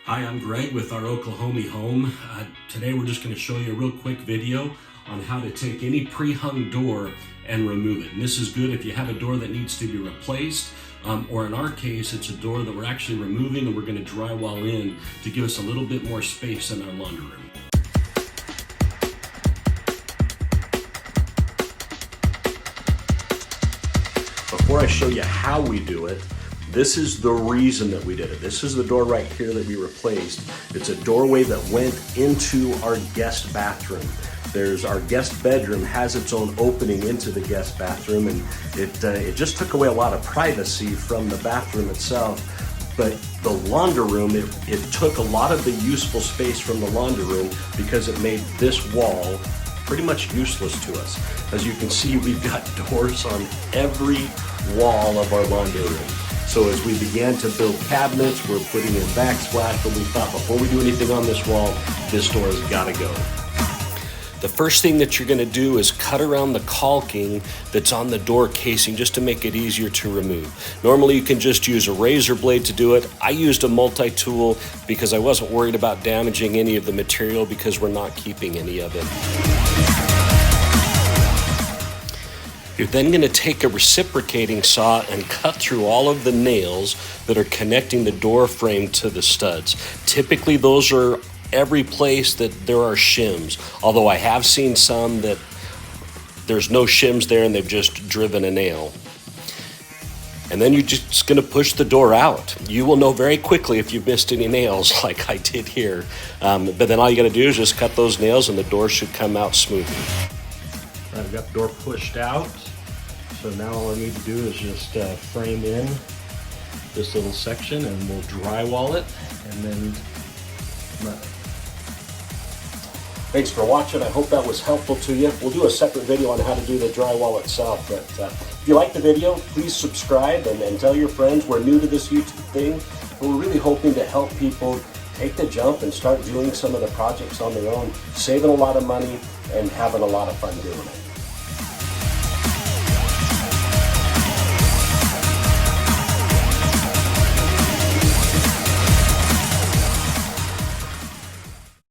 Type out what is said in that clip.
Hi, I'm Greg with our Oklahoma home. Today we're just going to show you a real quick video on how to take any pre-hung door and remove it. And this is good if you have a door that needs to be replaced, or in our case, it's a door that we're actually removing and we're going to drywall in to give us a little bit more space in our laundry room. Before I show you how we do it, this is the reason that we did it. This is the door right here that we replaced. It's a doorway that went into our guest bathroom. Our guest bedroom has its own opening into the guest bathroom, and it just took away a lot of privacy from the bathroom itself. But the laundry room, it took a lot of the useful space from the laundry room because it made this wall pretty much useless to us. As you can see, we've got doors on every wall of our laundry room. So as we began to build cabinets, we're putting in backsplash, but we thought before we do anything on this wall, this door has got to go. The first thing that you're going to do is cut around the caulking that's on the door casing just to make it easier to remove. Normally you can just use a razor blade to do it. I used a multi-tool because I wasn't worried about damaging any of the material because we're not keeping any of it. You're then going to take a reciprocating saw and cut through all of the nails that are connecting the door frame to the studs. Typically those are every place that there are shims, although I have seen some that there's no shims there and they've just driven a nail. And then you're just going to push the door out. You will know very quickly if you've missed any nails like I did here. But then all you got to do is just cut those nails and the door should come out smoothly. I've got the door pushed out, so now all I need to do is just frame in this little section and we'll drywall it, and then thanks for watching. I hope that was helpful to you. We'll do a separate video on how to do the drywall itself, but if you like the video, please subscribe and tell your friends. We're new to this YouTube thing, but we're really hoping to help people take the jump and start doing some of the projects on their own, saving a lot of money and having a lot of fun doing it.